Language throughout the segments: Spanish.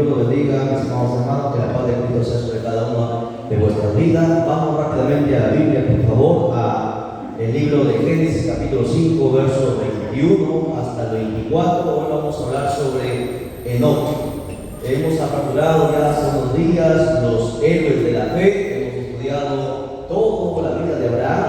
Dios los bendiga, mis amados hermanos, que la paz de Cristo sea sobre cada una de vuestras vidas. Vamos rápidamente a la Biblia, por favor, a el libro de Génesis, capítulo 5, versos 21 hasta el 24. Hoy vamos a hablar sobre Enoc. Hemos aperturado ya hace unos días los héroes de la fe. Hemos estudiado toda la vida de Abraham,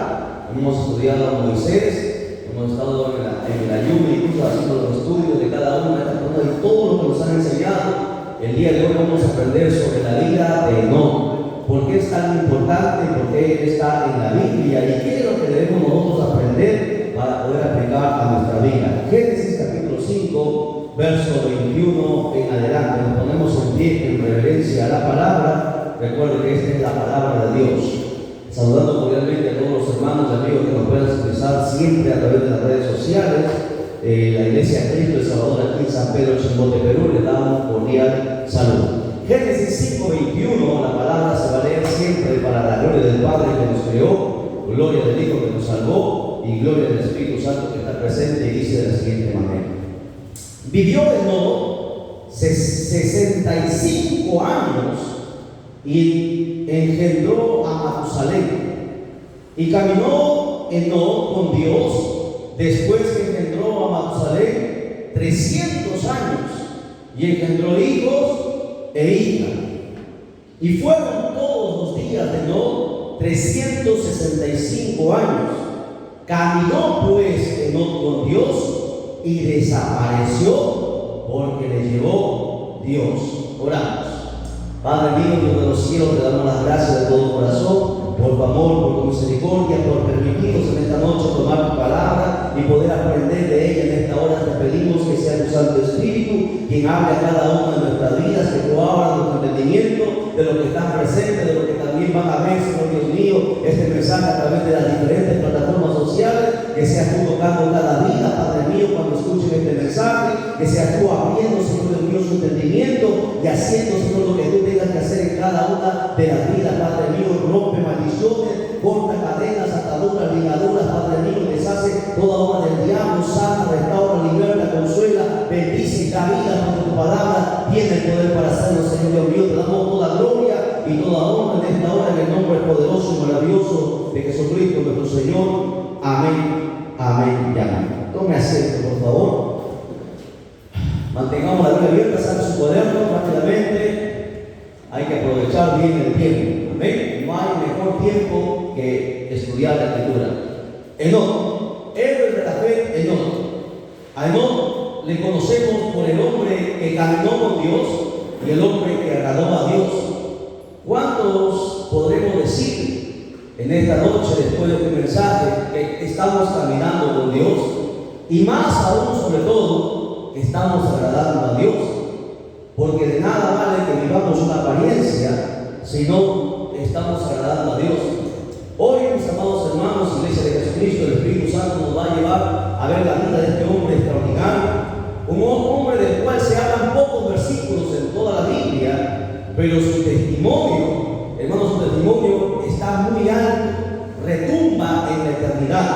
hemos estudiado a Moisés. Hemos estado en el ayuno, incluso haciendo los estudios de cada una de estas personas y todo lo que nos han enseñado. El día de hoy vamos a aprender sobre la vida de Enoc. ¿Por qué es tan importante? ¿Por qué él está en la Biblia? ¿Y qué es lo que debemos nosotros aprender para poder aplicar a nuestra vida? Génesis capítulo 5, verso 21 en adelante. Nos ponemos en pie en reverencia a la palabra. Recuerden que esta es la palabra de Dios. Saludando cordialmente a todos los hermanos y amigos que nos pueden expresar siempre a través de las redes sociales. La Iglesia de Cristo de Salvador aquí en San Pedro Chimbote, Perú, le damos cordial saludo. Génesis 5:21, la palabra se va a leer siempre para la gloria del Padre que nos creó, gloria del Hijo que nos salvó y gloria del Espíritu Santo que está presente, y dice de la siguiente manera: vivió Enoc 65 años y engendró a Matusalén. Y caminó Enoc con Dios después que engendró a Matusalén 300 años y engendró hijos e hijas. Y fueron todos los días de Enoc 365 años. Caminó pues Enoc con Dios y desapareció porque le llevó Dios. Oramos. Padre mío, Dios de los cielos, te damos las gracias de todo corazón por tu amor, por tu misericordia, por permitirnos en esta noche tomar tu palabra y poder aprender de ella en esta hora. Te pedimos que sea tu Santo Espíritu quien hable a cada una de nuestras vidas, que tú abras nuestro entendimiento de lo que está presente, de lo que también van a ver, Señor Dios mío, este mensaje a través de las diferentes plataformas sociales. Que seas tú tocando cada vida, Padre mío, cuando escuchen este mensaje, que seas tú abriendo, Señor Dios mío, su entendimiento y haciendo, Señor, lo que tú tengas que hacer en cada una de las vidas, Padre mío. Rompe maldiciones, corta cadenas, ataduras, ligaduras, Padre mío, deshace toda obra del diablo, sana, restaura, liberta, consuela, bendice cada vida, porque tu palabra tiene el poder para hacerlo, Señor Dios mío. Te damos toda gloria y toda honra en esta hora, en el nombre poderoso y maravilloso de Jesucristo nuestro Señor. Amén, amén y amén. Tome asiento, por favor. Mantengamos la Biblia abierta, saque su cuaderno rápidamente. Hay que aprovechar bien el tiempo. Amén. No hay mejor tiempo que estudiar la Escritura. Enoc, héroe de la fe, Enoc. A Enoc le conocemos por el hombre que caminó con Dios y el hombre que agradó a Dios. ¿Cuántos podremos decir en esta noche, después de este mensaje, que estamos caminando con Dios? Y más aún, sobre todo, que estamos agradando a Dios. Porque de nada vale que vivamos una apariencia si no estamos agradando a Dios. Hoy, mis amados hermanos, Iglesia de Jesucristo, el Espíritu Santo nos va a llevar a ver la vida de este hombre extraordinario. Un hombre del cual se hablan pocos versículos en toda la Biblia, pero su testimonio, hermanos, su testimonio está muy alto, retumba en la eternidad.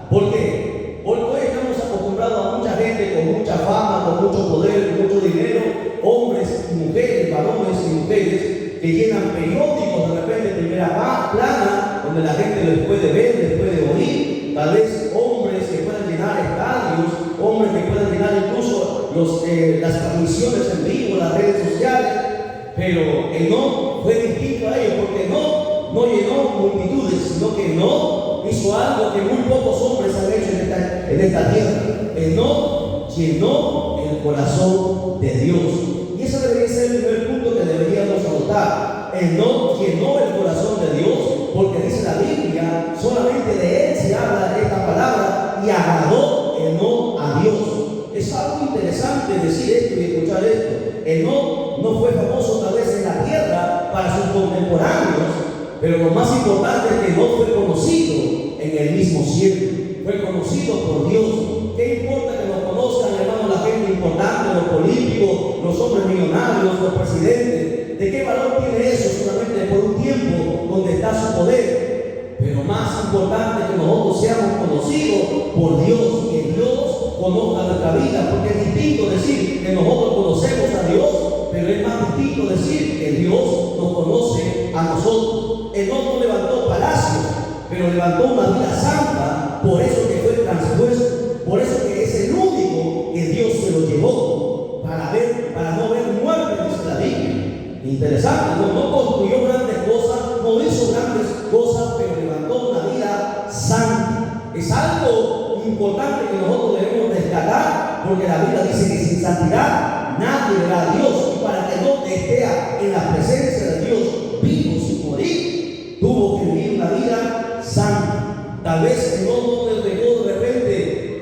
¿Por qué? Porque hoy estamos acostumbrados a mucha gente con mucha fama, con mucho poder, con mucho dinero, hombres y mujeres, varones y mujeres, que llenan periódicos de repente en primera plana, donde la gente les puede ver, les puede oír. Tal vez hombres que puedan llenar estadios, hombres que puedan llenar incluso las transmisiones en vivo, las redes sociales. Pero Enoc fue distinto a ellos, porque Enoc no llenó multitudes, sino que Enoc hizo algo que muy pocos hombres han hecho en esta tierra. Enoc llenó el corazón de Dios. Y ese debería ser el primer punto que deberíamos anotar. Enoc llenó el corazón de Dios, porque dice la Biblia, solamente de él se habla esta palabra, y agradó Enoc a Dios. Es algo interesante decir esto y escuchar esto. Enoc no fue famoso tal vez en la tierra para sus contemporáneos, pero lo más importante es que Enoc fue conocido en el mismo cielo. Fue conocido por Dios. ¿Qué importa que nos conozcan, hermanos, la gente importante, los políticos, los hombres millonarios, los presidentes? ¿De qué valor tiene eso solamente por un tiempo donde está su poder? Pero más importante que nosotros seamos conocidos por Dios, que Dios conozca nuestra vida, porque es distinto decir que nosotros conocemos a Dios, pero es más Interesante, no construyó grandes cosas, no hizo grandes cosas, pero levantó una vida santa. Es algo importante que nosotros debemos rescatar, porque la Biblia dice que sin santidad nadie verá a Dios. Y para que no esté en la presencia de Dios vivo sin morir, tuvo que vivir una vida santa. Tal vez no les dejó de repente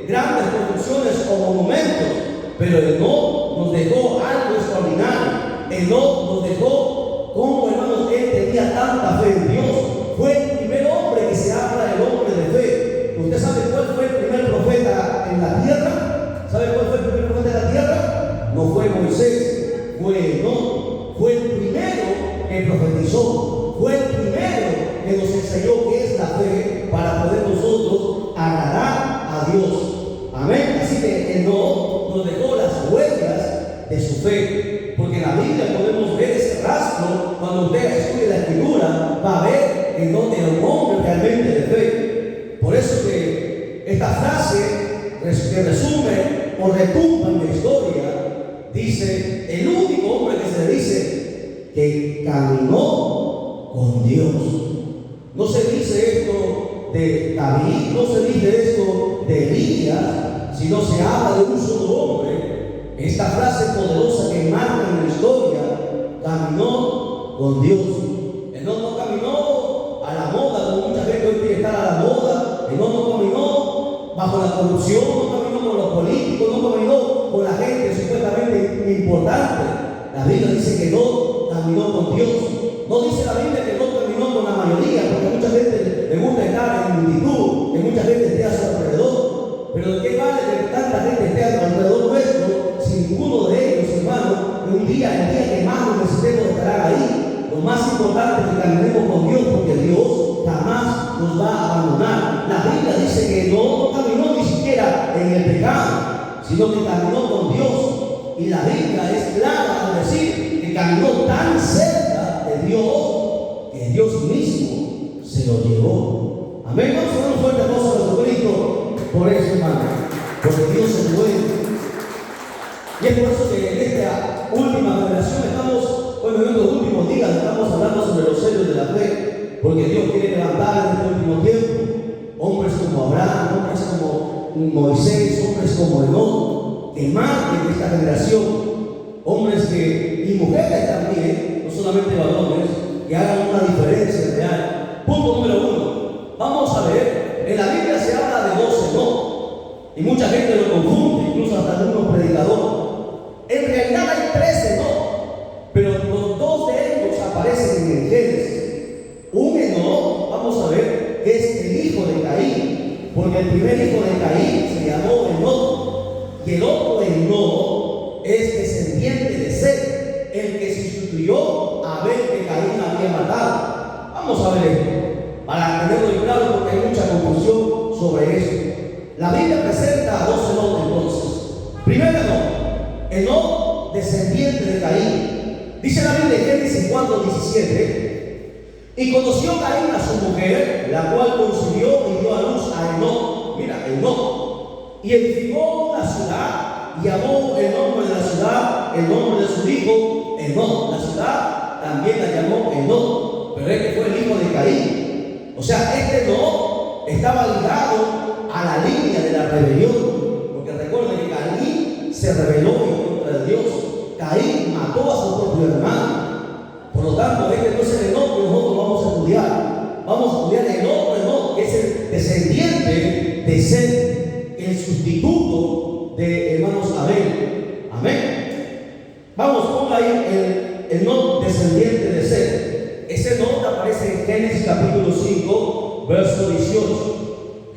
grandes construcciones o monumentos, pero Él no nos dejó algo extraordinario. Él no nos dejó, como hermanos, Él tenía tanta fe en Dios. Fue el primer hombre que se habla del hombre de fe. ¿Usted sabe cuál fue el primer profeta en la tierra? ¿Sabe cuál fue el primer profeta en la tierra? No fue Moisés, fue Enoc. Fue el primero que profetizó. Fue el primero que nos enseñó qué es la fe para poder nosotros agradar a Dios. Amén. Así que Enoc nos dejó las huellas de su fe. Porque en la Biblia podemos ver ese rastro. Cuando usted estudia la Escritura, va a ver en donde era un hombre realmente de fe. Por eso que esta frase que resume o retumba en la historia, dice, el único hombre que se le dice que caminó con Dios. No se dice esto de David, no se dice esto de Elías, sino se habla de un solo hombre. Esta frase poderosa que marca en la historia, caminó con Dios. Él no caminó a la moda, como mucha gente hoy quiere estar a la moda. Él no caminó bajo la corrupción, no caminó con los políticos, no caminó con la gente supuestamente importante. La Biblia dice que no caminó con Dios. No dice la Biblia que no caminó con la mayoría, porque mucha gente le gusta estar en multitud, que mucha gente esté a su alrededor. Pero ¿de qué vale que tanta gente esté alrededor nuestro si ninguno de ellos, hermano, el día que más nos necesitemos estarán ahí? Lo más importante es que caminemos con Dios, porque Dios jamás nos va a abandonar. La Biblia dice que no caminó ni siquiera en el pecado, sino que caminó con Dios. Y la Biblia es clara al decir que caminó tan cerca de Dios que Dios mismo se lo llevó. Amén. Vamos a dar un fuerte aplauso a Jesucristo por eso, hermano, porque Dios es bueno. Y es por eso que en esta última revelación estamos, bueno, en los últimos días estamos hablando sobre los sellos de la fe, porque Dios quiere levantar en este último tiempo hombres como Abraham, hombres como Moisés, hombres como Enoc, que marquen esta generación, hombres y mujeres también, no solamente varones, que hagan una diferencia real. Punto número 1. Vamos a ver, en la Biblia se habla de 12 Enoc, y mucha gente lo confunde, incluso hasta algunos predicadores. En realidad hay 13 Enoc, pero los 2 de ellos aparecen en el Génesis. Un Enoc, vamos a ver, que es el hijo de Caín, porque el primer hijo de Caín se llamó Enoc, y el otro Enoc es descendiente de Set, el que sustituyó a Abel que Caín había matado. Vamos a ver esto, para tenerlo claro, porque hay mucha confusión sobre esto. La Biblia presenta a 2 Enoc entonces. Primero Enoc, descendiente de Caín. Dice la Biblia en Génesis 4:17: y conoció Caín a su mujer, la cual concibió y dio a luz a Enoc. Mira, Enoc. Y edificó una ciudad y llamó el nombre de la ciudad, el nombre de su hijo, Enoc. La ciudad también la llamó Enoc, pero este fue el hijo de Caín. O sea, este Enoc estaba ligado a la línea de la rebelión, porque recuerden que Caín se rebeló en contra de Dios. Caín mató a su propio hermano. Por lo tanto, este no es el Enoc que nosotros vamos a estudiar. Vamos a estudiar el otro Enoc, que es el descendiente de Set, el sustituto de hermanos Abel. Amén. Vamos, ponga ahí el Enoc descendiente de Set. Ese Enoc aparece en Génesis capítulo 5, verso 18.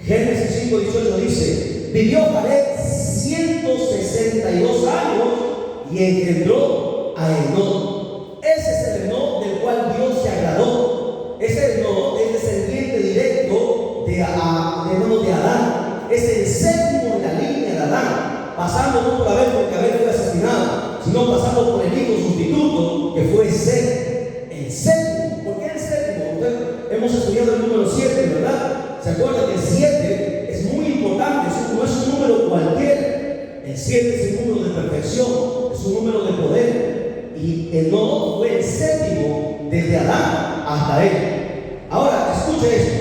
Génesis 5:18 dice: vivió Jared 162 años y engendró a Enoc. Ese es el Enoc del cual Dios se agradó. Ese Enoc es descendiente directo de Adán. Es el séptimo en la línea de Adán, pasando no por Abel, porque Abel fue asesinado, sino pasando por el hijo sustituto, que fue Set. El séptimo. ¿Por qué el séptimo? Hemos estudiado el número 7, ¿verdad? ¿Se acuerdan que el 7 es muy importante? No es un número cualquiera. El 7 es un número de perfección, es un número de poder. Y Enoc fue el 7 desde Adán hasta él. Ahora, escuche esto.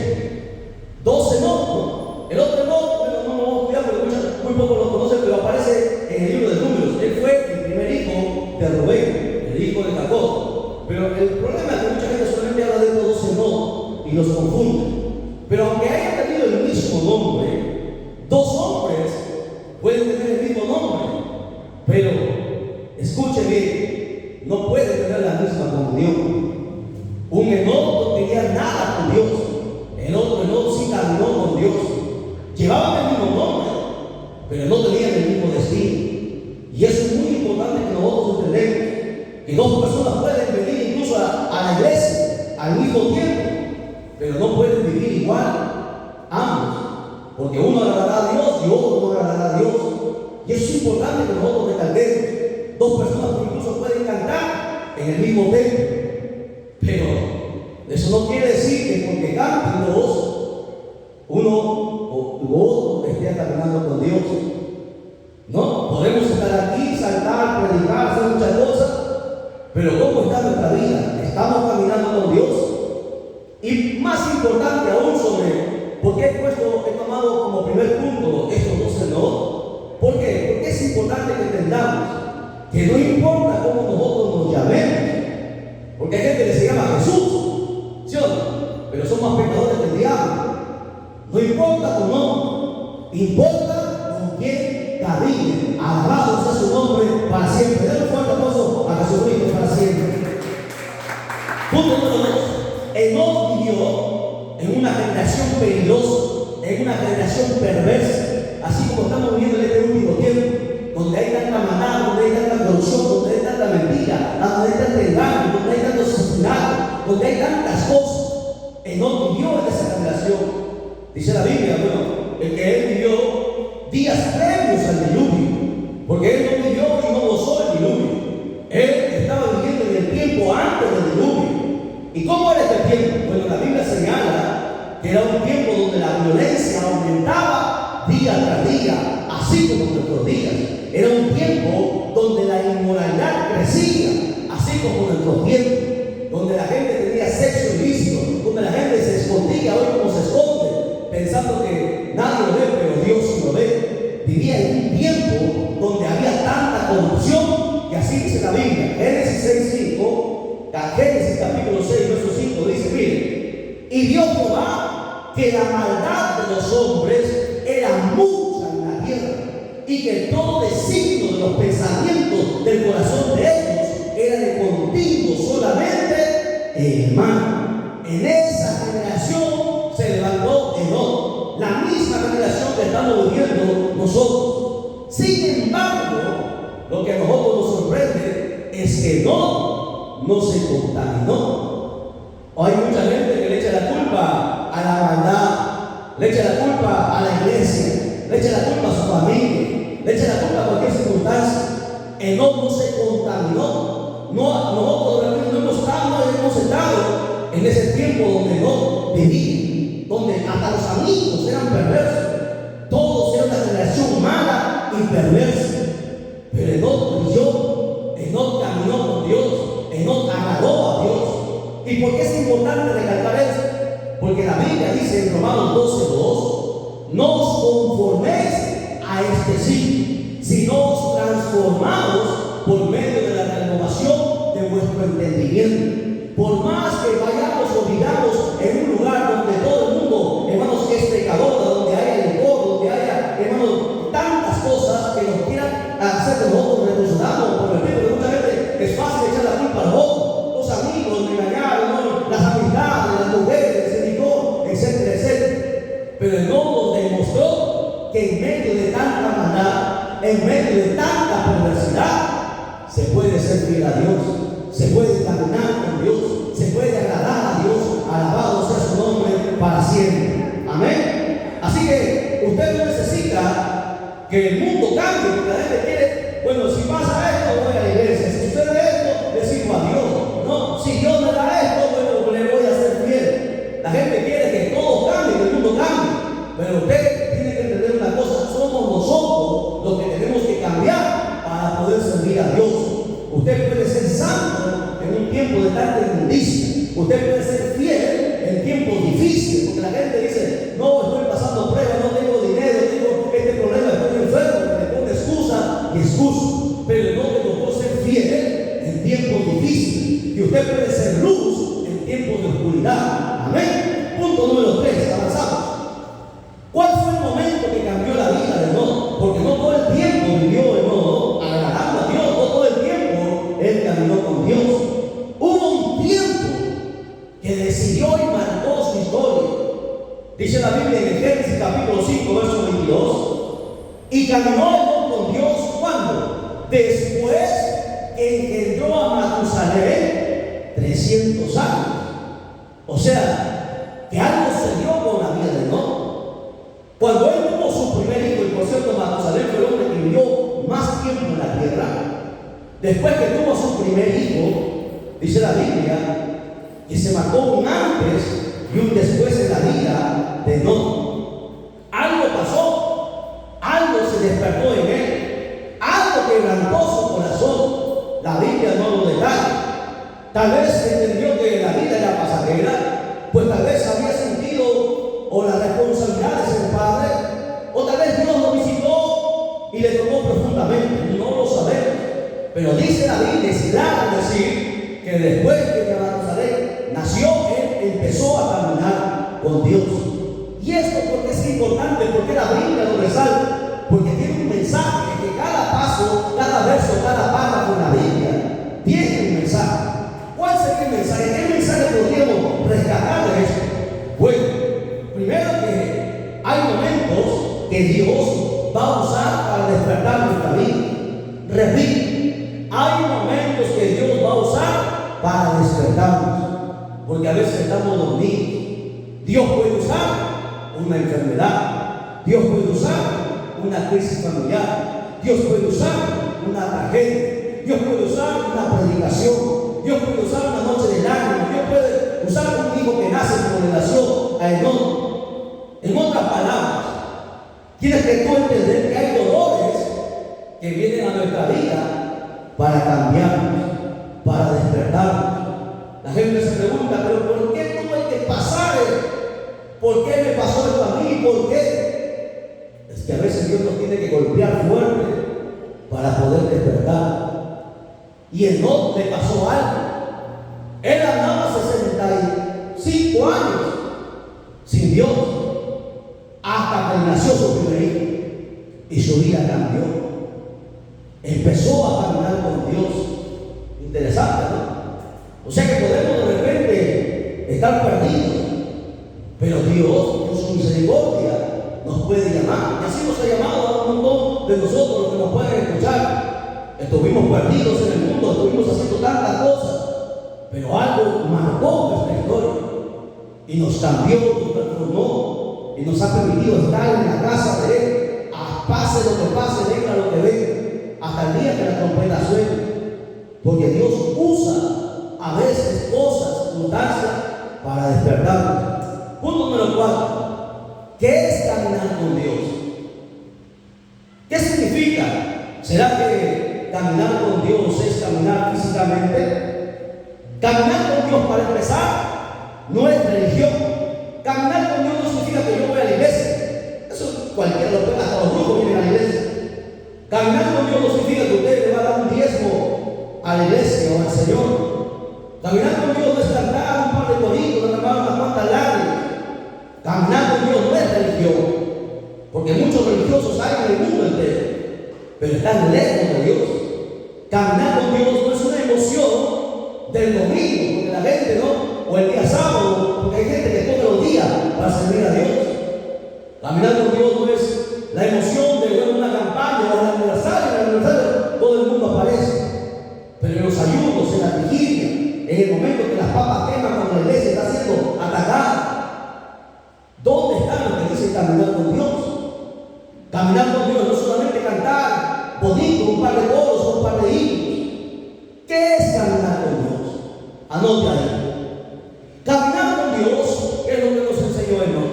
12 no. El otro no, bueno, no lo vamos a estudiar porque muy poco lo conocen, pero aparece en el libro de Números. Él fue el primer hijo de Rubén, el hijo de Jacob. Pero el problema es que mucha gente solamente habla de estos 12 no y los confunde. Pero aunque hayan tenido el mismo nombre, dos hombres pueden tener el mismo nombre. Pero, escuche bien, no pueden tener la misma comunión. Un Enoc no tenía nada con Dios. El otro Enoc sí caminó con Dios. Llevaban el mismo nombre, pero no tenían el mismo destino. Y eso es muy importante que nosotros entendemos. Que dos personas pueden venir incluso a la iglesia al mismo tiempo, pero no pueden vivir igual ambos. Porque uno agradará a Dios y otro no agradará a Dios. Y eso es importante que nosotros recalquemos. Dos personas que incluso pueden cantar en el mismo templo. Pero eso no quiere decir que porque canten dos, uno o otro esté caminando con Dios. No, podemos estar aquí, saltar, predicar, hacer muchas cosas, pero ¿cómo está nuestra vida? ¿Estamos caminando con Dios? Y más importante aún sobre por qué he tomado como primer punto estos 12 no. ¿Por qué? Porque es importante que entendamos que no importa cómo nosotros nos llamemos. Porque hay gente que se llama Jesús, ¿sí o no? Pero son más pecadores que el diablo. No importa tu nombre, importa con quién camine. Alabado sea su nombre para siempre. Denle un fuerte aplauso a Jesucristo para siempre. Punto número 2. Enoc vivió en una generación peligrosa, en una generación perversa, así como estamos viviendo en este último tiempo, donde hay tanta maldad, donde hay tanta corrupción, donde hay tanta mentira, donde hay tanto engaño, donde hay tanto asesinato, donde hay tantas cosas. Enoc vivió en esa generación. Dice la Biblia, bueno, el que él vivió días previos al diluvio, porque él no vivió y no gozó el diluvio. Él estaba viviendo en el tiempo antes del diluvio. ¿Y cómo era este tiempo? Bueno, la Biblia señala que era un tiempo donde la violencia aumentaba día tras día, así como nuestros días. Era un tiempo donde la inmoralidad crecía, así como nuestros tiempos, donde la gente tenía sexo ilícito, donde la gente se escondía, hoy como se esconde, pensando que nadie lo ve, pero Dios sí lo ve. Vivía en un tiempo donde había tanta corrupción que así dice la Biblia. Génesis 6:5, Génesis capítulo 6, verso 5 dice, mire, y vio Jehová que la maldad de los hombres era mucha en la tierra, y que todo designio de los pensamientos del corazón de ellos era de continuo solamente el mal. En esa generación se levantó Enoc, la misma generación que estamos viviendo nosotros. Sin embargo, lo que a nosotros nos sorprende es que no se contaminó. O hay mucha gente que le echa la culpa a la maldad, le echa la culpa a la iglesia, le echa la culpa a su familia, le echa la culpa a cualquier circunstancia. Enoc no se contaminó. Nosotros realmente no hemos estado en ese tiempo donde Enoc vivía, donde hasta los amigos eran perversos, todos eran una generación mala y perversa. Pero Enoc brilló, Enoc caminó con Dios, Enoc agradó a Dios. ¿Y por qué es importante recalcar esto? Porque la Biblia dice en Romanos 12:2, no os conforméis a este siglo, sino os transformados por medio de la renovación de vuestro entendimiento. Por más que vayamos o vivamos en un lugar donde todo el mundo, hermanos, es pecador, donde haya licor, donde haya, hermanos, tantas cosas que nos quieran hacer que nosotros retrocedamos por el tiempo de mucha gente, es fácil echar la culpa a los otros, los amigos, me engañaron, ¿no? Las amistades, las mujeres, el licor, etcétera, etcétera. Pero el nos demostró que en medio de tanta maldad, en medio de tanta perversidad, se puede servir a Dios, se puede caminar con Dios, se puede agradar a Dios. Alabado sea su nombre para siempre. Amén. Así que usted no necesita que el mundo cambie, porque la gente quiere, bueno, si pasa esto, voy a la iglesia, si sucede esto, le sirvo a Dios. No, si Dios me da esto, bueno, le voy a ser fiel. La gente quiere que todo cambie, que el mundo cambie, pero usted tiene que entender una cosa: somos nosotros los que tenemos que cambiar para poder servir a Dios. Usted puede ser santo en un tiempo tiempos de tanta inmundicia. Usted puede ser fiel en tiempos difíciles, porque la gente dice, no, estoy pasando pruebas, no tengo dinero, tengo este problema, estoy enfermo, me pone excusa y excusa. Pero no te tocó ser fiel en tiempos difíciles. Y usted puede ser luz en tiempos de oscuridad. Amén. Punto número 3, avanzamos. ¿Cuál fue el momento que cambió la vida de Enoc? Porque no todo el tiempo vivió Enoc agradando a Dios, no todo el tiempo él caminó con Dios. Hubo un tiempo que decidió y marcó su historia. Dice la Biblia en Génesis capítulo 5, verso 22. Y caminó Enoc con Dios, ¿cuándo? Después que engendró a Matusalén 300 años. O sea, que algo se dio con la vida de Enoc. Cuando él tuvo su primer hijo, y por cierto Matusalén fue el hombre que vivió más tiempo en la tierra, después que tuvo su primer hijo, dice la Biblia, que se marcó un antes y un después en la vida de Enoc. Algo pasó, algo se despertó en él, algo quebrantó su corazón. La Biblia no lo detalla. Tal vez entendió que la vida era pasajera, pues tal vez había sentido o las responsabilidades del Padre, o tal vez Dios lo visitó y le tocó profundamente, no lo sabemos. Pero dice la Biblia, es claro decir, que después que Matusalén nació, él empezó a caminar con Dios. Y esto porque es importante, porque la Biblia lo resalta, porque tiene un mensaje, que cada paso, cada verso, cada párrafo en la Biblia tiene un mensaje. ¿Cuál sería el mensaje? ¿Qué mensaje podríamos rescatar de esto? Bueno, primero que hay momentos que Dios va a usar para despertar nuestra vida. Repito, hay momentos que Dios va a usar para despertarnos, porque a veces estamos dormidos. Dios puede usar una enfermedad, Dios puede usar una crisis familiar, Dios puede usar una tragedia, Dios puede usar una predicación, Dios puede usar una noche de lágrimas, Dios puede usar un hijo que nace con relación a Enoc. En otras palabras, tienes que tú entender que hay dolores que vienen a nuestra vida para cambiarnos, para despertarnos. La gente se pregunta, pero ¿por qué tuve que pasar? ¿Por qué me pasó esto a mí? ¿Por qué? Es que a veces Dios nos tiene que golpear fuerte para poder despertar. Y en Enoc le pasó algo. Él andaba 65 años sin Dios, hasta que nació su primer hijo y su vida cambió. Empezó a caminar con Dios. Interesante, ¿no? O sea que podemos de repente estar perdidos, pero Dios, por su misericordia, nos puede llamar. Y así nos ha llamado a un montón de nosotros, los que nos pueden escuchar. Estuvimos perdidos en el mundo, estuvimos haciendo tantas cosas, pero algo marcó nuestra historia y nos cambió, nos transformó y nos ha permitido estar en la casa de Él. Pase lo que pase, venga lo que venga, hasta el día que la trompeta suene. Porque Dios usa a veces cosas, circunstancias, para despertarnos. Punto número 4. ¿Qué es caminar con Dios? ¿Qué significa? ¿Será que caminar con Dios es caminar físicamente? Caminar con Dios, para empezar, no es religión. Caminar con Dios no significa que yo voy a la iglesia. Eso cualquiera lo puede, hasta los brujos vienen a la iglesia. Caminar con Dios no significa que usted le va a dar un diezmo a la iglesia o al Señor. Caminar con Dios no es cantar un par de coritos, derramar unas cuantas lágrimas. Caminar con Dios no es religión, porque muchos religiosos hay en el mundo entero, pero están lejos de Dios. Caminar con Dios no es una emoción del domingo, porque la gente no, o el día sábado, porque hay gente que toca los días para servir a Dios. Caminar con Dios no es la emoción de ver una campaña o el aniversario, todo el mundo aparece. Pero en los ayunos, en la vigilia, en el momento que las papas queman cuando la iglesia está siendo atacada, ¿dónde están los que dicen caminar con Dios? Caminar con Dios no es solamente cantar bonito, un par de coros o un par de himnos. ¿Qué es caminar con Dios? Anote ahí. Caminar con Dios es lo que nos enseñó Enoc.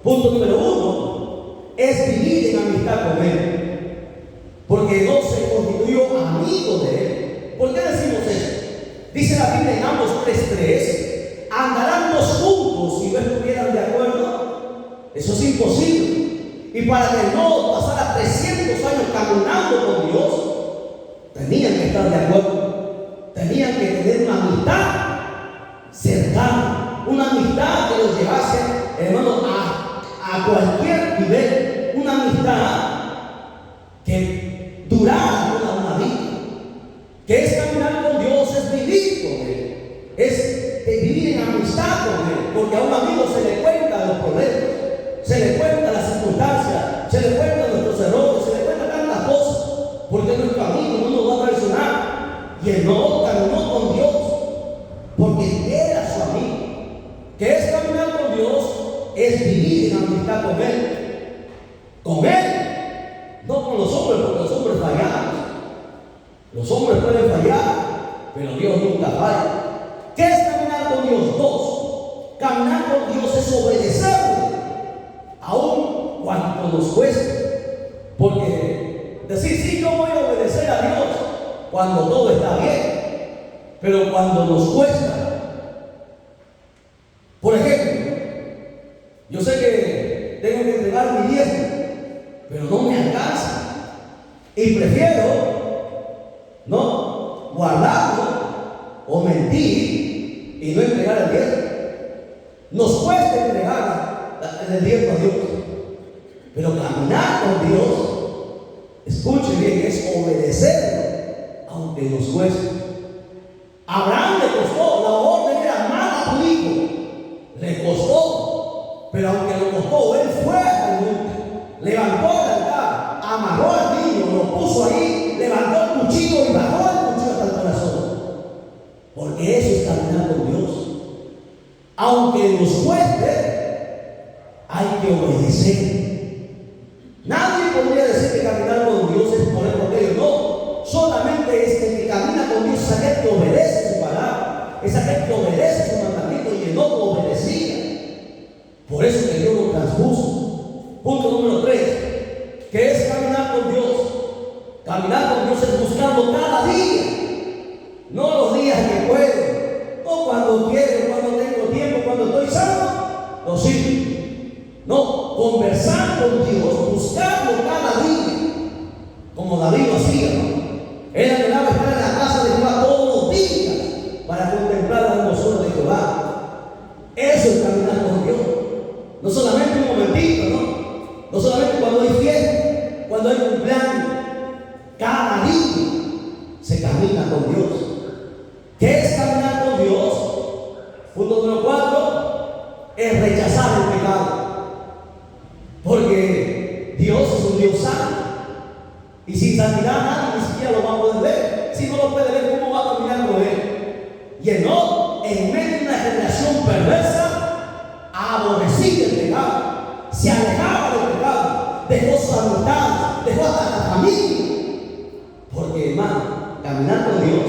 Punto número 1 es vivir en amistad con Él, porque Enoc se constituyó amigo de Él. ¿Por qué decimos eso? Dice la Biblia en Amos 3:3, andarán dos juntos si no estuvieran de acuerdo. Eso es imposible. Y para que no pasara 300 años caminando con Dios, tenían que estar de acuerdo. Tenían que tener una amistad cercana, una amistad que los llevase, hermano, a cualquier nivel, una amistad que durara toda una vida. Que es caminar con Dios, es vivir con Él, es vivir en amistad con Él, porque a un amigo se le cuentan los problemas, se le cuentan las circunstancias, se le cuentan nuestros errores, se le cuentan tantas cosas, porque nuestro amigo no nos va a traicionar. Y él no caminó con Dios porque era su amigo. Que es caminar con Dios, es vivir en amistad con Él. Con Él, no con los hombres, porque los hombres fallamos. Los hombres pueden fallar, pero Dios nunca falla. ¿Qué es caminar con Dios? Dos, caminar con Dios es obedecerle, aun cuando nos cueste. Porque decir, sí, yo voy a obedecer a Dios cuando todo está bien, pero cuando nos cuesta. Por ejemplo, yo sé que tengo que entregar mi diezmo, pero no me alcanza. Y prefiero no guardarlo o mentir y no entregar el diezmo. Nos cuesta entregar el diezmo a Dios, pero caminar con Dios, escuche bien, es obedecerlo aunque nos cueste. A Abraham le costó, la orden era mata a tu hijo, le costó, pero aunque le costó, él fue al monte, levantó el altar, amarró al niño, lo puso ahí, levantó el cuchillo y bajó el cuchillo hasta el corazón, porque eso es caminar con Dios. Aunque nos cueste, hay que obedecer. Nadie podría decir que caminar con Dios es poner por ello. No, solamente es que el que camina con Dios es aquel que obedece su palabra, es aquel que obedece su mandamiento y el otro obedecía. Por eso que Dios lo transpuso. Punto número 3, que es caminar con Dios. Caminar con Dios es buscarlo cada día, no los días que puedo, no cuando quiero, cuando tengo tiempo, cuando estoy sano, no sirve. No, conversar con Dios, buscarlo cada día, como David lo hacía, ¿no? Él anhelaba estar en la casa de Jehová todos los días para contemplar la hermosura de Jehová. Eso es caminar con Dios. No solamente un momentito, ¿no? No solamente cuando hay fiesta, cuando hay cumpleaños. Cada día se camina con Dios. ¿Qué es caminar con Dios? Punto número 4, es rechazar el pecado. Porque Dios es un Dios santo. Y sin santidad nadie ni siquiera lo va a poder ver. Si no lo puede ver, ¿cómo va a caminar con Él? Y Enoc, en medio de una generación perversa, aborrecía el pecado, se alejaba del pecado, dejó su amistad, dejó hasta la familia. Porque, hermano, caminar con Dios,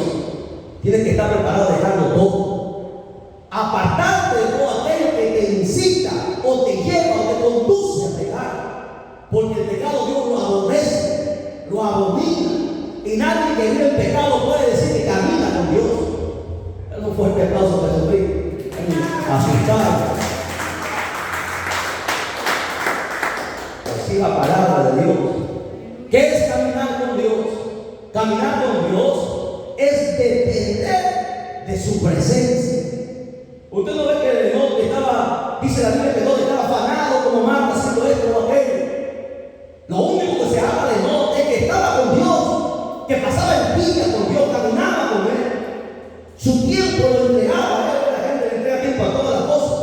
tienes que estar preparado a dejarlo todo. Apartarte de todo aquello que te incita o te lleva o te conduce a pecar. Porque el pecado Dios lo aborrece, lo abomina. Y nadie que vive el pecado puede decir que camina con Dios. Es un fuerte aplauso para Jesucristo. Asustado. Así la palabra de Dios. ¿Qué es caminar con Dios? Caminar con Dios es depender de su presencia. Usted no ve que Enoc estaba, dice la Biblia que Enoc estaba afanado como Marta haciendo esto o aquello. Lo único que se habla de Enoc es que estaba con Dios, que pasaba el día con Dios, caminaba con Él. Su tiempo lo entregaba a Él. La gente le entrega tiempo a todas las cosas,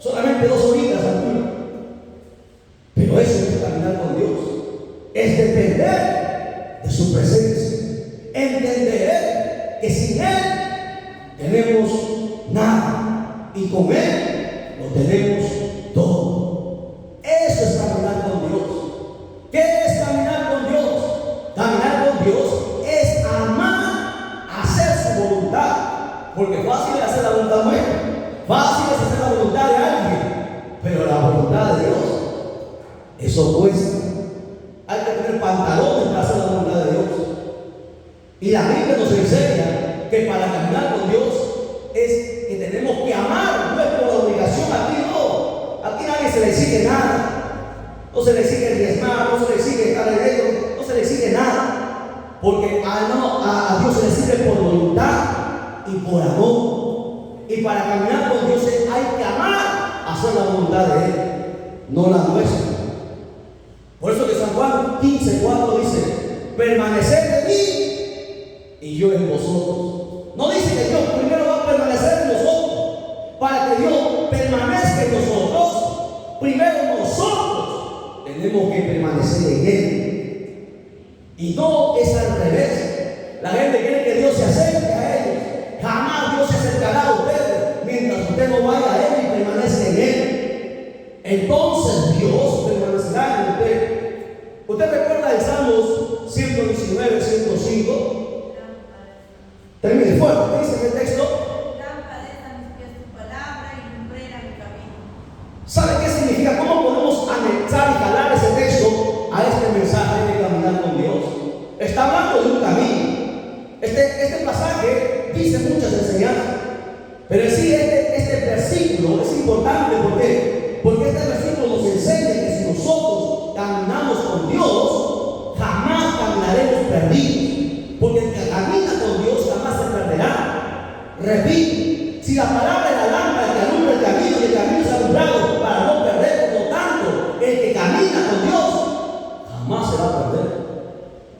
solamente 2 horitas al día. Pero eso es caminar con Dios, es depender de su presencia, entender que sin Él tenemos nada y con Él lo tenemos todo. Eso es caminar con Dios. ¿Qué es caminar con Dios? Caminar con Dios es amar, hacer su voluntad, porque fácil es hacer la voluntad nuestra, fácil es hacer la voluntad de alguien, pero la voluntad de Dios, eso cuesta. Hay que tener pantalones para hacer la voluntad de Dios. Y la Biblia nos enseña que para caminar con Dios es que tenemos que amar, no es por obligación. Aquí no, aquí nadie se le exige nada, no se le exige diezmar, no se le exige estar en ello, no se le exige nada, porque a Dios se le sirve por voluntad y por amor. Y para caminar con Dios hay que amar, hacer la voluntad de Él, no la nuestra. Por eso que San Juan 15:4 dice: permaneced en mí y yo en vosotros. No dice que Dios primero va a permanecer en nosotros. Para que Dios permanezca en nosotros, primero nosotros tenemos que permanecer en Él. Y no es al revés. La gente quiere que Dios se acerque a ellos. Jamás Dios se acercará a ustedes mientras usted no vaya a Él y permanezca en Él. Entonces Dios permanecerá en usted. ¿Usted recuerda el Salmos 119, 105? Termine fuerte, ¿qué dice el texto? Lámpara es a mis pies tu palabra y lumbrera mi camino. ¿Sabe qué significa? ¿Cómo podemos anexar y jalar ese texto a este mensaje de caminar con Dios? Está hablando de un camino. Este pasaje dice muchas enseñanzas, pero en sí este versículo es importante. ¿Por qué? Porque este versículo nos enseña que si nosotros caminamos con Dios, jamás caminaremos perdidos, porque el que camina con Dios jamás se perderá. Repito, si la palabra es la lámpara que alumbra el camino y el camino es alumbrado para no perder, por lo tanto, el que camina con Dios jamás se va a perder.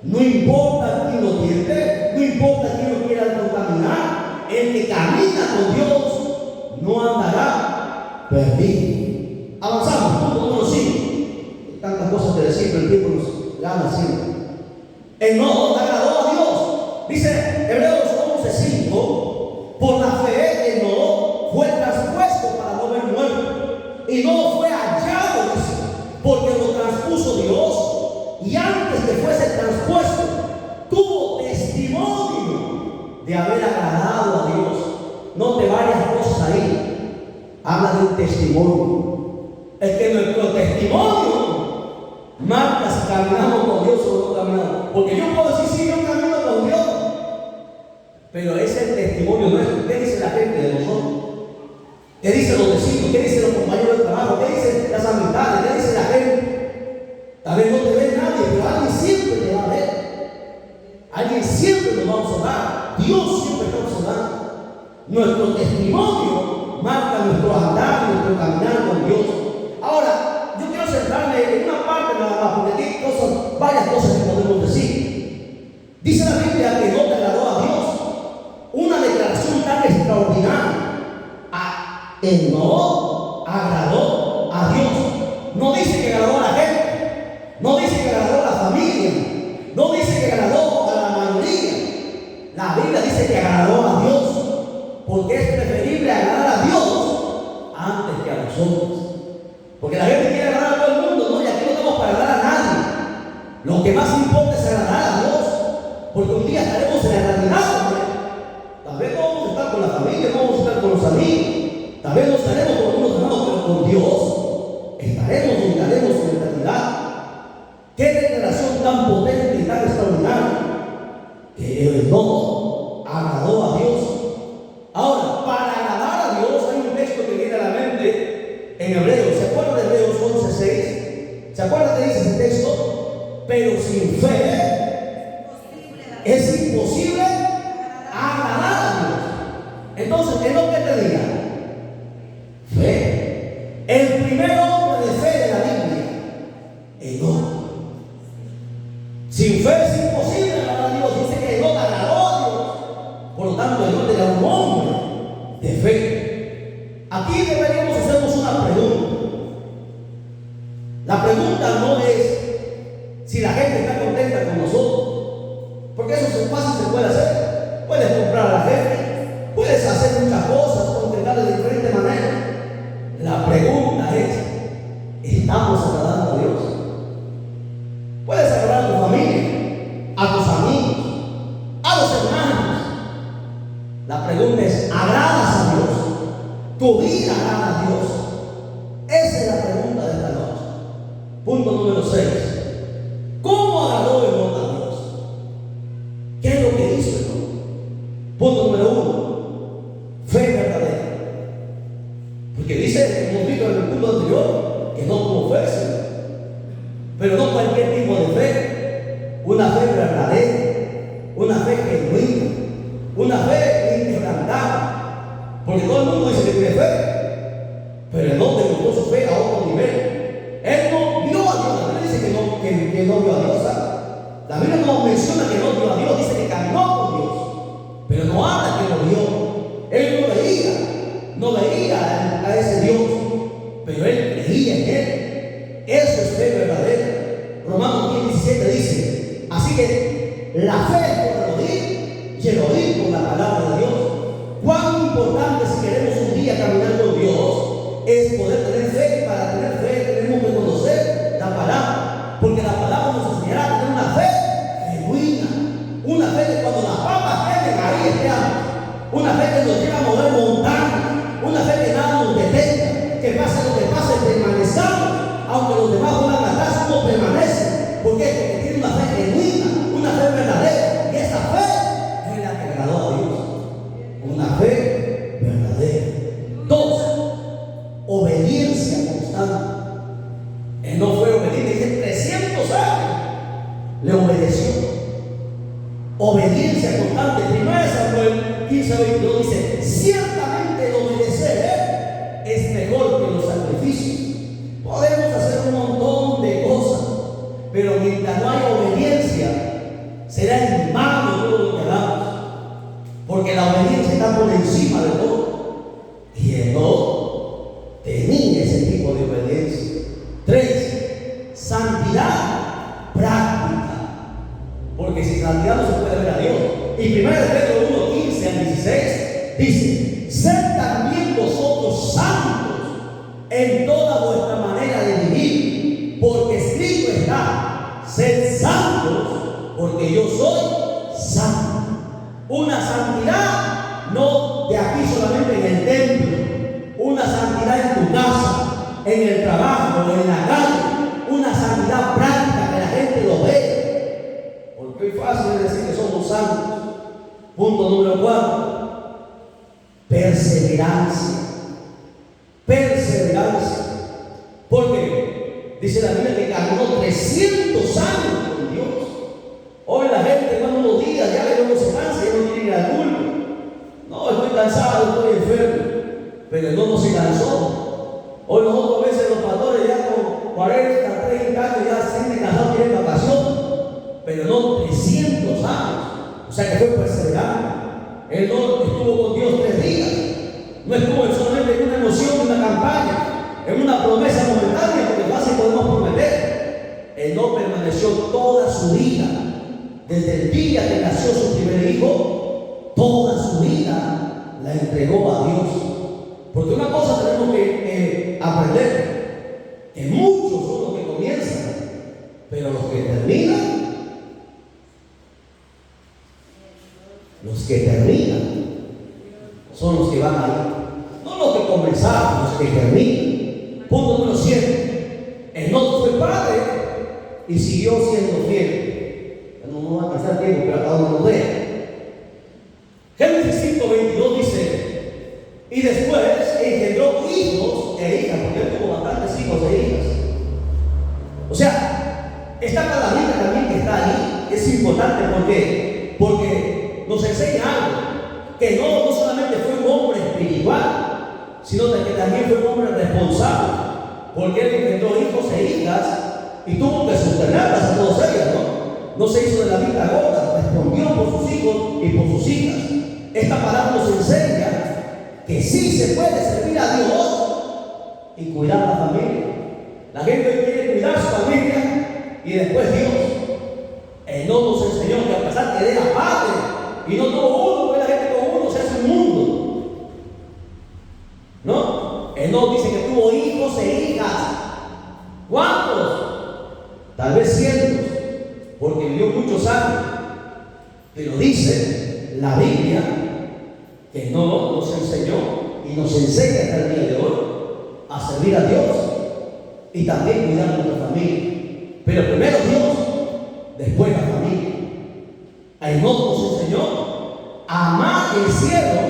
No importa quién lo tiente, no importa quién lo quiera contaminar, el que camina con Dios no andará perdido. Avanzamos, punto número 5. Tantas cosas que decir, pero el tiempo nos gana siempre. Enoc agradó a Dios. Dice Hebreos 11:5: por la fe Enoc fue traspuesto para no ver muerto, y no fue hallado, dice, porque lo transpuso Dios. Y antes que fuese transpuesto, tuvo testimonio de haber agradado a Dios. Note varias cosas ahí. Habla del testimonio. Es que nuestro testimonio marca si caminamos con Dios o no caminamos. Porque yo puedo decir, sí, yo camino con Dios, pero ese es el testimonio nuestro. ¿Qué dice la gente de nosotros? ¿Qué dicen los vecinos? ¿Qué dicen los compañeros de trabajo? ¿Qué dicen las amistades? ¿Qué dice la gente? Tal vez no te ve nadie, pero alguien siempre te va a ver. Alguien siempre nos va a observar. Dios siempre está observando. Nuestro testimonio marca nuestro andar, nuestro caminar con Dios. Ahora, yo quiero centrarme en una parte nada más, porque aquí hay varias cosas que podemos decir. Dice la Biblia que no te agradó a Dios. Una declaración tan extraordinaria. No agradó a Dios. No dice que agradó a la gente. No dice que agradó a la familia, no dice que agradó a la mayoría. La Biblia dice que agradó a Dios, porque es preferible agradar a Dios antes que a nosotros. Porque la gente quiere agradar a todo el mundo, ¿no? Y aquí no estamos para agradar a nadie. Lo que más importa es agradar a Dios, porque un día estaremos en la eternidad. Tal vez no vamos a estar con la familia, no vamos a estar con los amigos, tal vez no estaremos con algunos hermanos, pero con Dios estaremos y estaremos en la eternidad. Qué declaración tan potente y tan extraordinaria, que el no agradó a Dios. Ahora, para agradar a Dios hay un texto que viene a la mente en Hebreos. ¿Se acuerdan de Hebreos 11:6? ¿Se acuerdan que dice ese texto? Pero sin fe es imposible agradar a Dios. Entonces, ¿qué es lo que te diga? Fe. El primer hombre de fe de la Biblia, Enoc. Sin fe es imposible agradar a Dios. Dice que Enoc agradó a Dios. Por lo tanto, Enoc era un hombre de fe. Aquí deberíamos hacernos una pregunta. La pregunta no es si la gente está contenta con nosotros, porque eso es fácil, se puede hacer. Puedes comprar a la gente, puedes hacer muchas cosas, contentar de diferentes maneras. La pregunta es: ¿estamos agradando a Dios? Puedes agradar a tu familia, a tus amigos, a los hermanos. La pregunta es: ¿agradas a Dios? ¿Tu vida agrada a Dios? Esa es la pregunta de esta noche. Punto número 6. ¿Cómo agradó Enoc a Dios? ¿Qué es lo que hizo Enoc? Punto número 1. Porque dice, hemos visto en el punto anterior, que no tuvo fe, Señor. Pero no cualquier tipo de fe. Una fe verdadera, una fe genuina, una fe inquebrantable. Porque todo el mundo dice que tiene fe, pero él no demostró su fe a otro nivel. Él no vio a Dios. La Biblia dice que no vio a Dios, ¿sabes? La Biblia no menciona que no vio a Dios, dice que caminó con Dios, pero no habla que lo vio. Él no veía a ese Dios, pero él creía en él. Eso es fe verdadera. Romanos 10:17 dice: así que la fe es por el oír y el oír por la palabra de Dios. Cuán importante, si queremos un día caminar con Dios, es poder tener fe. Y para tener fe tenemos que conocer la palabra, porque la palabra nos enseñará a tener una fe genuina, una fe que cuando las papas queden ahí estemos, una fe que nos lleva a mover montañas, una fe que nada nos detenga, que pase lo que pase, permanezcamos, aunque los demás vuelvan atrás, uno permanece. ¿Por qué? Porque tiene una fe genuina, una fe verdadera, y esa fe es la que agradó a Dios. Una fe verdadera. 2, obediencia constante. Él no fue obediente, dice 300 años le obedeció. Obediencia constante. 1 Samuel 15:22 dice: ciertamente el obedecer es mejor que los sacrificios. Podemos hacer un montón de cosas, pero mientras no haya obediencia, será en vano todo lo que hagamos, porque la obediencia está por encima de todo. Y él no tenía ese tipo de obediencia. 3, santidad práctica. Porque sin santidad no se puede ver a Dios. Y 1 Pedro 1:15-16 dice: sed también vosotros santos en toda vuestra manera de vivir, porque escrito está: sed santos, porque yo soy santo. Una santidad no de aquí solamente en el templo, una santidad en tu casa, en el trabajo, en la calle, una santidad práctica que la gente lo vea. Porque es fácil decir que somos santos. Punto número 4, perseverancia. Perseverancia. Porque dice la Biblia que caminó 300 años con Dios. Hoy la gente, cuando unos días ya le vemos se cansa, ya no quiere ir al culto. No, estoy cansado, estoy enfermo. Pero no se cansó. Hoy nosotros a veces los pastores ya con 40, 30 años ya se sienten cansados, quieren vacaciones. Pero no 300 años. O sea que fue perseverante. Él no estuvo con Dios 3 días. No estuvo solamente en una emoción, en una campaña, en una promesa momentánea, porque fácil podemos prometer. Él no permaneció toda su vida. Desde el día que nació su primer hijo, toda su vida la entregó a Dios. Porque una cosa tenemos que aprender: que muchos son los que comienzan, pero los que terminan, son los que van ahí. No los que comenzaron, los que terminan. Punto número 7. Enoc fue padre y siguió siendo fiel. No va a alcanzar tiempo, pero acá donde nos vea. Génesis 5:22 dice: y después engendró hijos e hijas, porque él tuvo bastantes hijos e hijas. O sea, esta palabrita también que está ahí es importante. Porque nos enseña algo: que no solamente fue un hombre espiritual, sino que también fue un hombre responsable, porque él engendró hijos e hijas y tuvo que sostenerlas a todas ellas, ¿no? No se hizo de la vista gorda, respondió por sus hijos y por sus hijas. Esta palabra nos enseña que sí se puede servir a Dios y cuidar a la familia. La gente hoy quiere cuidar su familia y después Dios. Él no nos enseñó que a pesar que era padre y no tuvo uno, porque la gente con uno se hace un mundo, ¿no? Él no dice que tuvo hijos e hijas. ¿Cuántos? Tal vez cientos, porque vivió muchos años. Pero dice la Biblia que no nos enseñó y nos enseña hasta el día de hoy a servir a Dios y también cuidar a nuestra familia. Pero primero Dios, después la familia. Enoc nos enseñó a amar el cielo,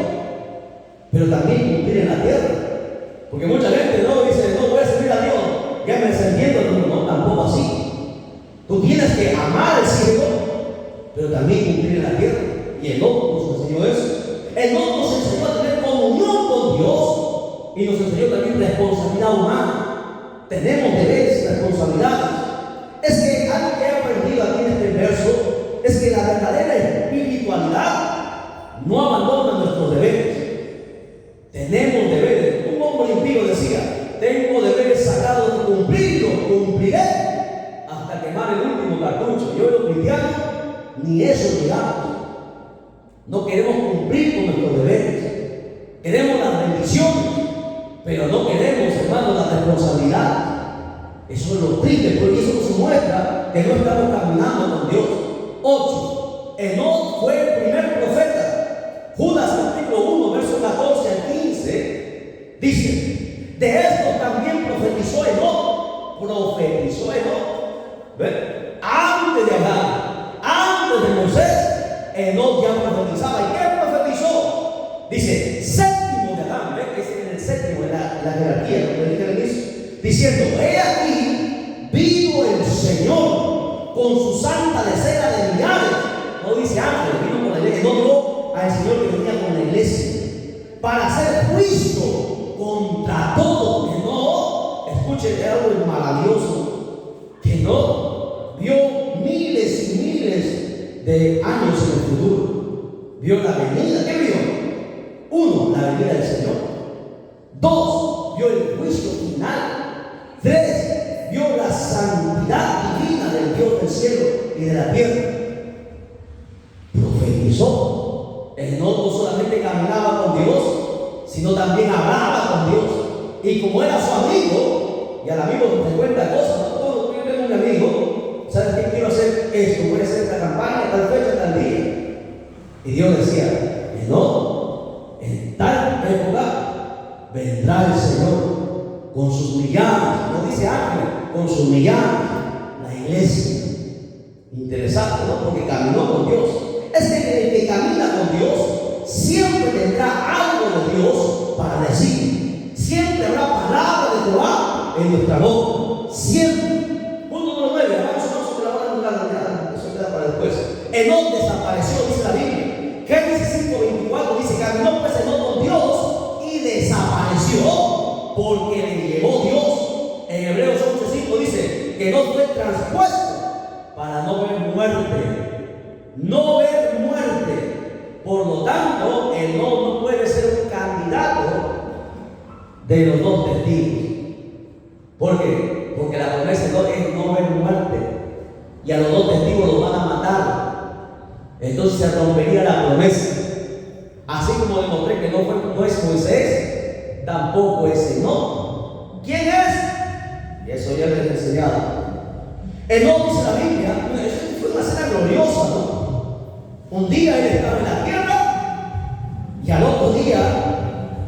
pero también cumplir en la tierra. Porque mucha gente no dice, no voy a servir a Dios, ya me descendiendo. No, no, tampoco así. Tú tienes que amar el cielo, pero también cumplir en la tierra. Y Enoc nos enseñó eso. Enoc nos enseñó a tener comunión con Dios y nos enseñó también responsabilidad humana. Tenemos deberes y responsabilidades. Es que algo que he aprendido aquí en este verso es que la verdadera espiritualidad no abandona nuestros deberes. Tenemos deberes. Un hombre impío decía: tengo deberes sagrados de cumplirlos, cumpliré hasta quemar el último cartucho. Yo, los cristianos, ni eso llegamos. No queremos cumplir con nuestros deberes. Queremos las bendiciones, pero no queremos, hermanos, la responsabilidad. Eso es lo triste, porque eso nos muestra que no estamos caminando con Dios. 8. Enoc fue el primer profeta. Judas capítulo 1, versos 14 al 15, dice: de esto también profetizó Enoc. Profetizó Enoc. ¿Ven? Antes de Adán, antes de Moisés, Enoc ya profetizaba. ¿Y qué profetizó? Dice: séptimo de Adán. ¿Ven? Es en el séptimo, en la jerarquía, lo que dije al inicio, diciendo: he aquí, vino el Señor con su santa decena de millares. No dice ángel, vino con la iglesia. No digo al Señor que venía con la iglesia para hacer juicio contra todo. Que no, escuchen, es algo maravilloso, que no vio miles y miles de años en el futuro. Vio la venida. ¿Qué vio? 1, la venida del Señor. 2, vio el juicio final. 3, vio la santidad divina del Dios del cielo y de la tierra. Profetizó. Enoc no solamente caminaba con Dios, sino también hablaba con Dios. Y como era su amigo, y al amigo te cuenta cosas, ¿no? Todo, yo tengo un amigo, ¿sabes qué? Quiero hacer esto, voy a hacer esta campaña, tal fecha, tal día. Y Dios decía: Enoc, en tal época vendrá el Señor con sus millares. No dice ángel, con sus millares, la iglesia. Interesante, ¿no? Porque caminó con Dios. Es que el que camina con Dios siempre tendrá algo de Dios para decir. Siempre habrá palabra de Jehová en nuestra boca. Siempre. Punto número 9. Vamos sobre la hora de la. Eso queda para después. Enoc desapareció, dice la Biblia. Génesis 5:24 dice: caminó pues Enoc con Dios y desapareció porque le llevó Dios. En Hebreos 8:5 dice que no fue transpuesto para no ver muerte. No ver muerte. Por lo tanto, Enoc no puede ser un candidato de los dos testigos. ¿Por qué? Porque la promesa de Enoc es no ver muerte. Y a los dos testigos los van a matar. Entonces se rompería la promesa. Así como demostré que no es Moisés, tampoco es Enoc. ¿Quién es? Y eso ya les he enseñado. Enoc, dice la Biblia, eso fue una escena gloriosa, ¿no? Un día él estaba en la tierra y al otro día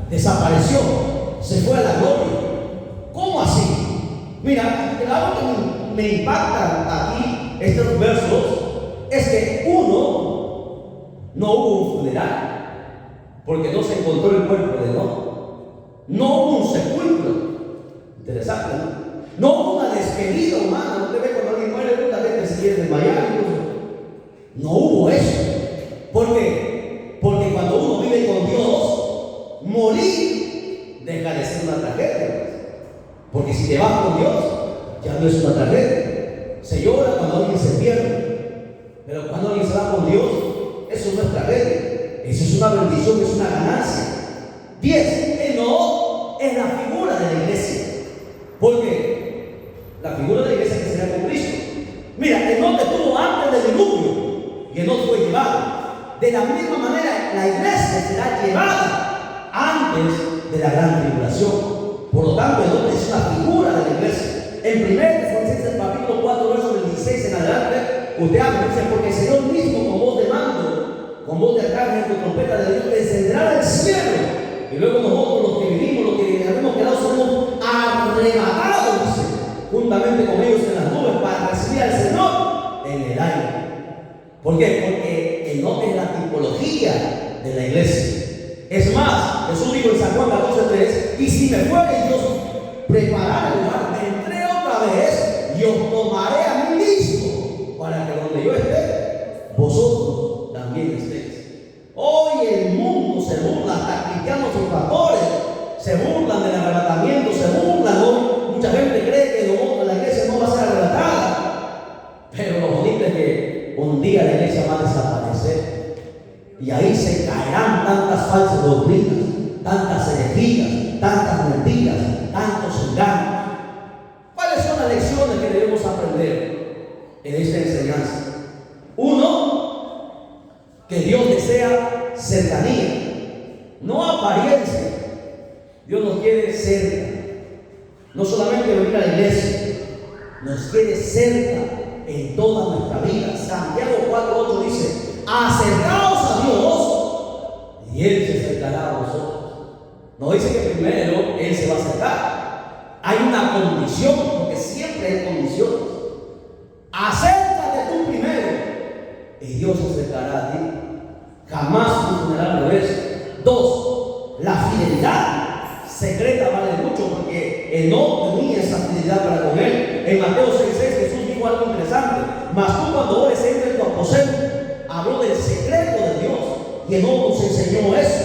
desapareció, se fue a la gloria. ¿Cómo así? Mira, algo que me impacta aquí, estos versos, es que uno, no hubo un funeral, porque no se encontró el cuerpo de Enoc. No hubo un sepulcro. Interesante, ¿no? No hubo una despedida humana. Usted ve cuando alguien muere, mucha gente se quiere desmayar. No hubo eso. ¿Por qué? Porque cuando uno vive con Dios, morir deja de ser una tragedia. Porque si te vas con Dios, ya no es una tragedia. Se llora cuando alguien se pierde, pero cuando alguien se va con Dios, eso no es tragedia. Eso es una bendición, es una ganancia. 10. Enoc es la figura de la iglesia. ¿Por qué? La figura de la iglesia que será con Cristo. Mira, Enoc estuvo antes del diluvio y Enoc fue llevado. De la misma manera, la iglesia será llevada antes de la gran tribulación. Por lo tanto, Enoc es una figura de la iglesia. En 1 Tesalonicenses capítulo 4, versos del 16 en adelante, usted habla, dice: porque el Señor mismo, con voz de mando, con voz de arcángel, con trompeta de Dios, descenderá del cielo. Y luego nosotros, los que vivimos, los que habíamos quedado, somos arrebatados, dice, juntamente con ellos en las nubes, para recibir al Señor en el aire. ¿Por qué? Porque Enoc es la tipología de la iglesia. Es más, Jesús dijo en San Juan 14:3, y si me fuere Dios preparar el lugar, vendré otra vez y os tomaré a mí mismo, para que donde yo esté, vosotros también estéis. Hoy el mundo se burla, hasta cristianos y pastores se burlan del arrebatamiento, se burlan hoy. Mucha gente cree que la iglesia no va a ser arrebatada, pero lo bonito es que un día la iglesia va a desaparecer. Y ahí se caerán tantas falsas doctrinas, tantas herejías, tantas mentiras, tantos engaños. ¿Cuáles son las lecciones que debemos aprender en esta enseñanza? Uno, que Dios desea cercanía, no apariencia. Dios nos quiere cerca. No solamente venir a la iglesia, nos quiere cerca en toda nuestra vida. Santiago 4:8 dice: acercaos a Dios y Él se acercará a vosotros. No dice que primero Él se va a acercar. Hay una condición, porque siempre hay condiciones. Acércate tú primero y Dios se acercará a ti. Jamás funcionará al revés. Dos, la fidelidad secreta vale mucho, porque Enoc tenía esa fidelidad para con Él. En Mateo 6:6 Jesús dijo algo interesante: mas tú cuando ores entra en tu aposento. Habló del secreto de Dios y Enoc nos enseñó eso.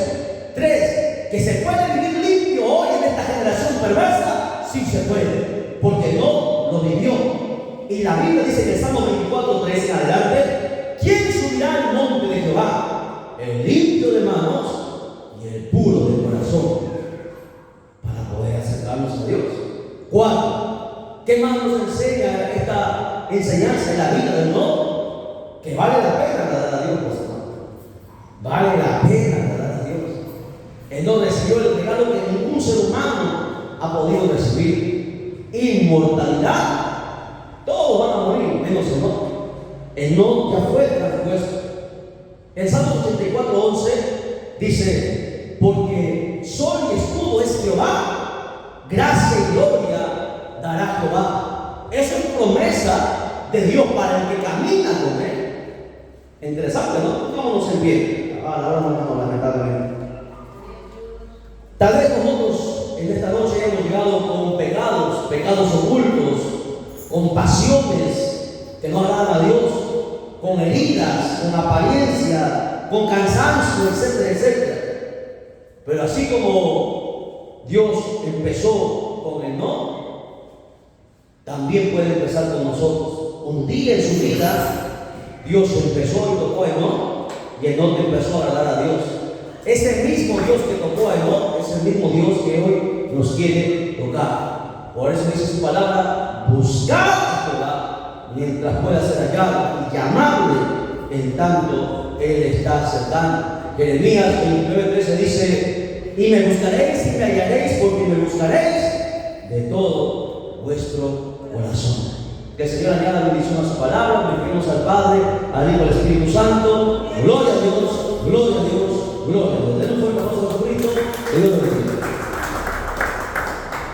Tres, que se puede vivir limpio hoy en esta generación perversa. Sí se puede, porque Enoc lo vivió. Y la Biblia dice en el Salmo 24:3 en adelante: ¿quién subirá al monte de Jehová? El limpio de manos y el puro de corazón, para poder acercarnos a Dios. Cuatro, ¿qué más nos enseña esta enseñanza en la vida de Enoc? Que vale la pena agradar a Dios, hermano. Vale la pena agradar a Dios. Enoc recibió el regalo que ningún ser humano ha podido recibir: inmortalidad. Todos van a morir, menos Enoc. Enoc ya fue traspuesto. En Salmo 84:11 dice: porque sol y escudo es Jehová, gracia y gloria dará Jehová. Esa es promesa de Dios para el que camina con Él. Interesante, ¿no? Vámonos en pie. La hora no, lamentablemente. Tal vez nosotros en esta noche hemos llegado con pecados ocultos, con pasiones que no agradan a Dios, con heridas, con apariencia, con cansancio, etcétera, etcétera. Pero así como Dios empezó con Enoc, también puede empezar con nosotros. Un día en su vida Dios empezó y tocó a Enoc, y Enoc empezó a agradar a Dios. Ese mismo Dios que tocó a Enoc es el mismo Dios que hoy nos quiere tocar. Por eso dice su palabra: buscad a Jehová mientras pueda ser hallado, y llamadle en tanto Él está cercano. Jeremías 29:13 dice: y me buscaréis y me hallaréis, porque me buscaréis de todo vuestro corazón. Que el Señor añada bendición a su palabra. Bendigamos al Padre, al Hijo y al Espíritu Santo. Gloria a Dios, gloria a Dios, gloria a Dios. Den un fuerte aplauso a Jesucristo. Dios bendiga.